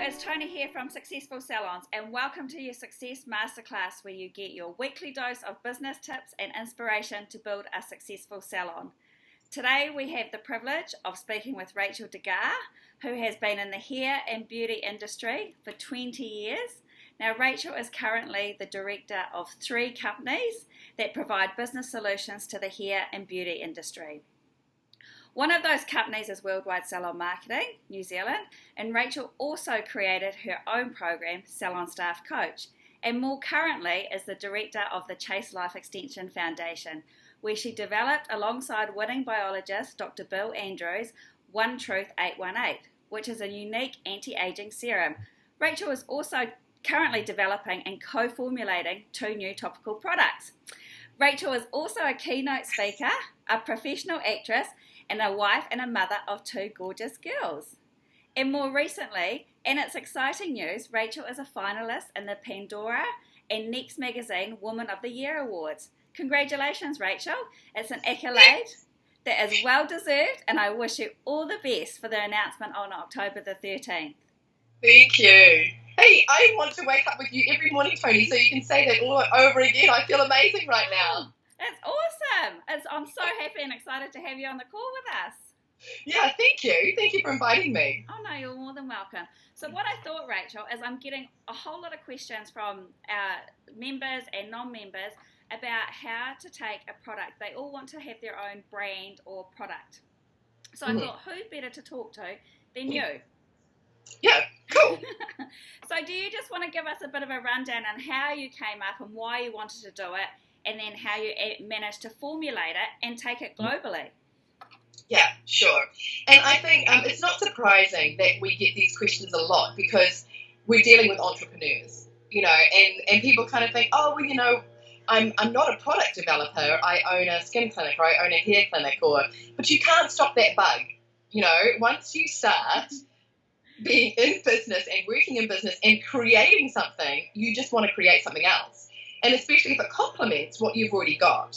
it's Tony here from Successful Salons, and welcome to your Success Masterclass, where you get your weekly dose of business tips and inspiration to build a successful salon. Today we have the privilege of speaking with Rachael D'Aguiar, who has been in the hair and beauty industry for 20 years. Now, Rachael is currently the director of 3 companies that provide business solutions to the hair and beauty industry. One of those companies is Worldwide Salon Marketing, New Zealand, and Rachael also created her own program, Salon Staff Coach, and more currently is the director of the Chase Life Extension Foundation, where she developed alongside winning biologist Dr. Bill Andrews One Truth 818, which is a unique anti-aging serum. Rachael is also currently developing and co-formulating 2 new topical products. Rachael is also a keynote speaker, a professional actress, and a wife and a mother of 2 gorgeous girls. And more recently, and it's exciting news, Rachael is a finalist in the Pandora and Next Magazine Woman of the Year Awards. Congratulations, Rachael. It's an accolade that is well deserved, and I wish you all the best for the announcement on October the 13th. Thank you. Hey, I want to wake up with you every morning, Tony, so you can say that all over again. I feel amazing right now. That's awesome. I'm so happy and excited to have you on the call with us. Yeah, thank you. Thank you for inviting me. Oh, no, you're more than welcome. So what I thought, Rachael, is I'm getting a whole lot of questions from our members and non-members about how to take a product. They all want to have their own brand or product. So I thought, who better to talk to than you? Yeah, cool. So do you just want to give us a bit of a rundown on how you came up and why you wanted to do it, and then how you managed to formulate it and take it globally? Yeah, sure. And I think it's not surprising that we get these questions a lot because we're dealing with entrepreneurs, and people kind of think, oh, well, I'm not a product developer. I own a skin clinic or I own a hair clinic, but you can't stop that bug. Once you start being in business and working in business and creating something, you just want to create something else. And especially if it complements what you've already got.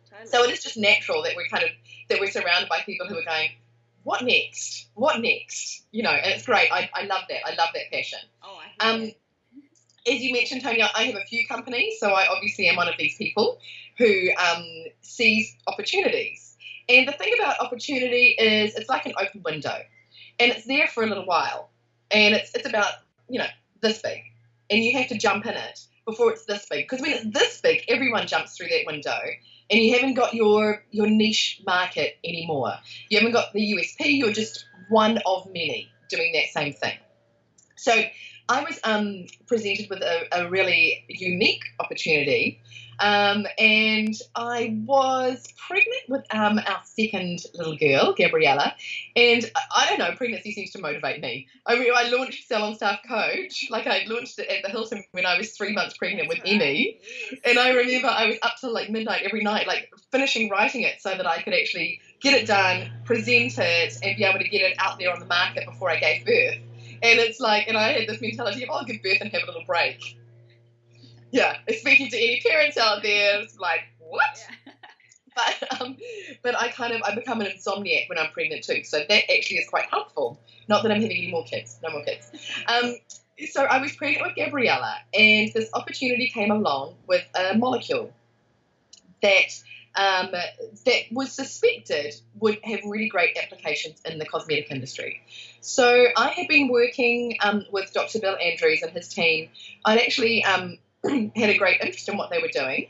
Totally. So it is just natural that we're surrounded by people who are going, what next? What next? And it's great. I love that. I love that passion. Oh, I hear that. As you mentioned, Tony, I have a few companies, so I obviously am one of these people who sees opportunities. And the thing about opportunity is it's like an open window, and it's there for a little while, and it's about this big, and you have to jump in it before it's this big, because when it's this big, everyone jumps through that window, and you haven't got your niche market anymore. You haven't got the USP. You're just one of many doing that same thing. So I was presented with a really unique opportunity, and I was pregnant with our second little girl, Gabriella, and I don't know, pregnancy seems to motivate me. I launched Salon Staff Coach, like I launched it at the Hilton when I was 3 months pregnant with Emmy, and I remember I was up till like midnight every night, like finishing writing it so that I could actually get it done, present it, and be able to get it out there on the market before I gave birth. And it's like, and I had this mentality of, I'll give birth and have a little break. Yeah, speaking to any parents out there, it's like, what? Yeah. But I become an insomniac when I'm pregnant too. So that actually is quite helpful. Not that I'm having any more kids, no more kids. So I was pregnant with Gabriella, and this opportunity came along with a molecule that was suspected would have really great applications in the cosmetic industry. So I had been working with Dr. Bill Andrews and his team. I'd actually had a great interest in what they were doing.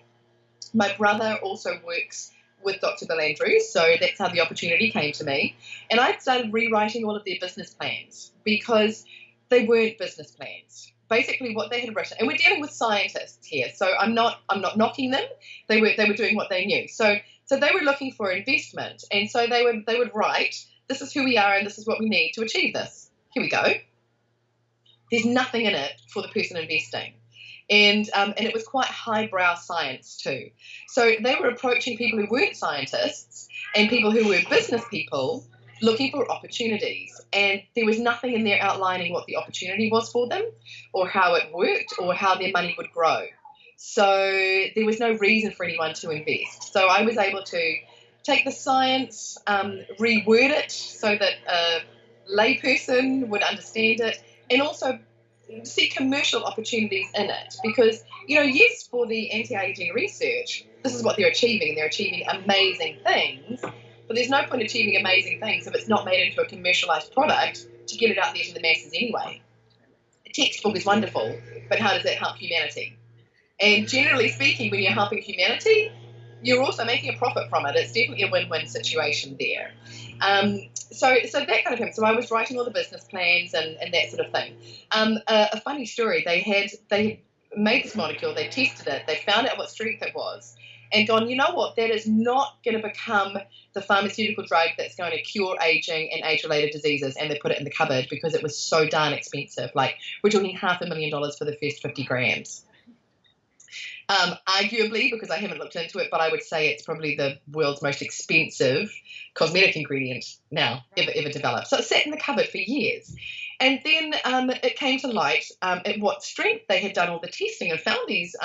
My brother also works with Dr. Bill Andrews, so that's how the opportunity came to me. And I started rewriting all of their business plans because they weren't business plans. Basically what they had written, and we're dealing with scientists here, so I'm not knocking them. They were doing what they knew. So they were looking for investment, and so they would write, this is who we are and this is what we need to achieve this. Here we go. There's nothing in it for the person investing. And it was quite highbrow science too. So they were approaching people who weren't scientists and people who were business people looking for opportunities, and there was nothing in there outlining what the opportunity was for them or how it worked or how their money would grow. So there was no reason for anyone to invest. So I was able to take the science, reword it so that a layperson would understand it, and also see commercial opportunities in it, because yes, for the anti-aging research, this is what they're achieving. They're achieving amazing things, but there's no point achieving amazing things if it's not made into a commercialized product to get it out there to the masses anyway. A textbook is wonderful, but how does that help humanity? And generally speaking, when you're helping humanity, you're also making a profit from it. It's definitely a win-win situation there. So that kind of thing. So I was writing all the business plans and that sort of thing. A funny story, they made this molecule, they tested it, they found out what strength it was, and gone, you know what, that is not going to become the pharmaceutical drug that's going to cure aging and age-related diseases, and they put it in the cupboard because it was so darn expensive. Like, we're talking $500,000 for the first 50 grams. Arguably, because I haven't looked into it, but I would say it's probably the world's most expensive cosmetic ingredient now ever developed. So it sat in the cupboard for years. And then it came to light at what strength they had done all the testing and found these,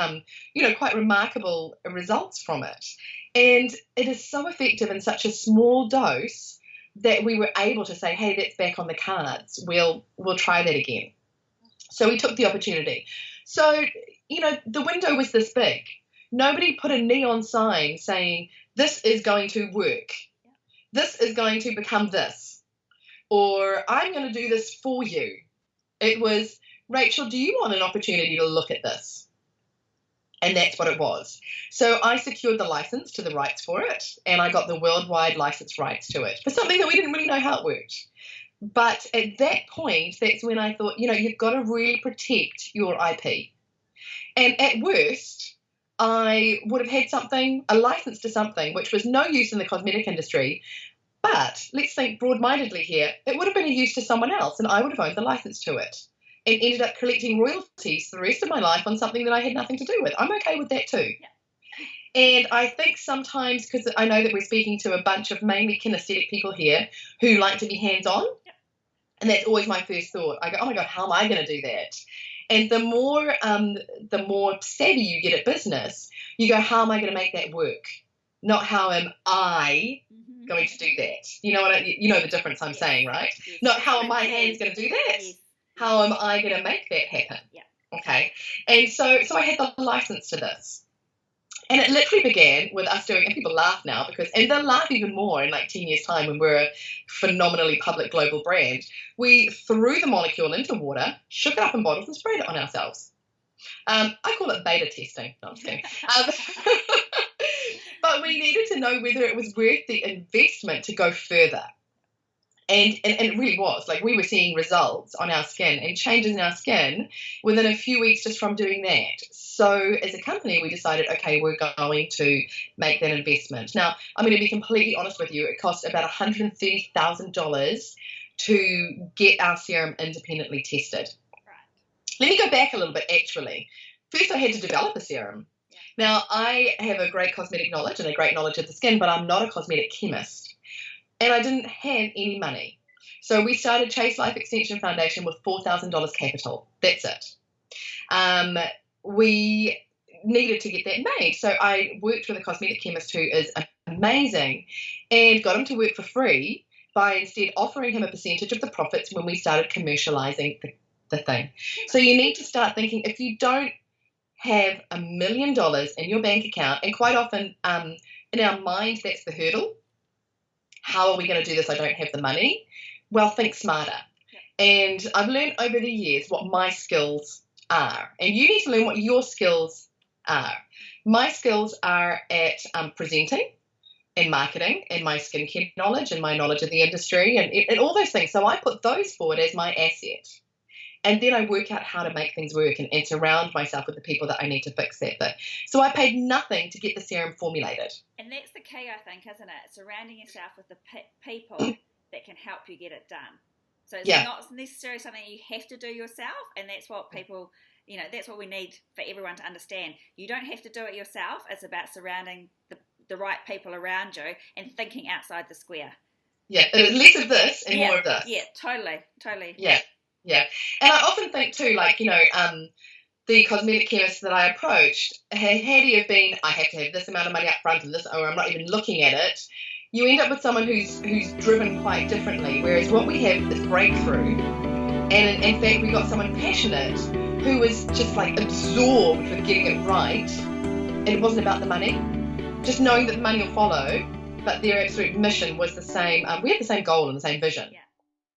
quite remarkable results from it. And it is so effective in such a small dose that we were able to say, hey, that's back on the cards. We'll try that again. So we took the opportunity. So, the window was this big. Nobody put a neon sign saying, this is going to work. This is going to become this. Or, I'm going to do this for you. It was, Rachel, do you want an opportunity to look at this? And that's what it was. So I secured the license to the rights for it, and I got the worldwide license rights to it for something that we didn't really know how it worked. But at that point, that's when I thought, you've got to really protect your IP. And at worst, I would have had a license to something which was no use in the cosmetic industry. But let's think broad-mindedly here. It would have been a use to someone else, and I would have owned the license to it and ended up collecting royalties for the rest of my life on something that I had nothing to do with. I'm okay with that too. Yeah. And I think sometimes, because I know that we're speaking to a bunch of mainly kinesthetic people here who like to be hands-on, and that's always my first thought. I go, oh my God, how am I going to do that? And the more savvy you get at business, you go, how am I going to make that work? Not how am I going to do that? You know the difference I'm saying, right? Yes. Not how are my hands going to do that? Yes. How am I going to make that happen? Yeah. Okay. And so I had the license to this. And it literally began with us doing, and people laugh now and they'll laugh even more in like 10 years' time when we're a phenomenally public global brand. We threw the molecule into water, shook it up in bottles, and sprayed it on ourselves. I call it beta testing. No, I'm just kidding. But we needed to know whether it was worth the investment to go further. And it really was. Like, we were seeing results on our skin and changes in our skin within a few weeks just from doing that. So as a company, we decided, okay, we're going to make that investment. Now, I'm going to be completely honest with you. It cost about $130,000 to get our serum independently tested. Right. Let me go back a little bit, actually. First, I had to develop a serum. Yeah. Now, I have a great cosmetic knowledge and a great knowledge of the skin, but I'm not a cosmetic chemist. And I didn't have any money. So we started Chase Life Extension Foundation with $4,000 capital. That's it. We needed to get that made. So I worked with a cosmetic chemist who is amazing and got him to work for free by instead offering him a percentage of the profits when we started commercializing the thing. So you need to start thinking, if you don't have $1 million in your bank account, and quite often in our mind that's the hurdle. How are we going to do this? I don't have the money. Well, think smarter. Yeah. And I've learned over the years what my skills are. And you need to learn what your skills are. My skills are at presenting and marketing and my skincare knowledge and my knowledge of the industry and all those things. So I put those forward as my asset. And then I work out how to make things work and surround myself with the people that I need to fix that bit. So I paid nothing to get the serum formulated. And that's the key, I think, isn't it? Surrounding yourself with the people that can help you get it done. So it's not necessarily something you have to do yourself, and that's what people, that's what we need for everyone to understand. You don't have to do it yourself. It's about surrounding the right people around you and thinking outside the square. Yeah, less of this and more of this. Yeah, totally. Yeah. And I often think too, the cosmetic chemist that I approached, had he have been, I have to have this amount of money up front and this, or I'm not even looking at it, you end up with someone who's driven quite differently. Whereas what we have, this breakthrough, And in fact, we got someone passionate who was just like absorbed with getting it right. And it wasn't about the money, just knowing that the money will follow, but their absolute mission was the same. We had the same goal and the same vision. Yeah.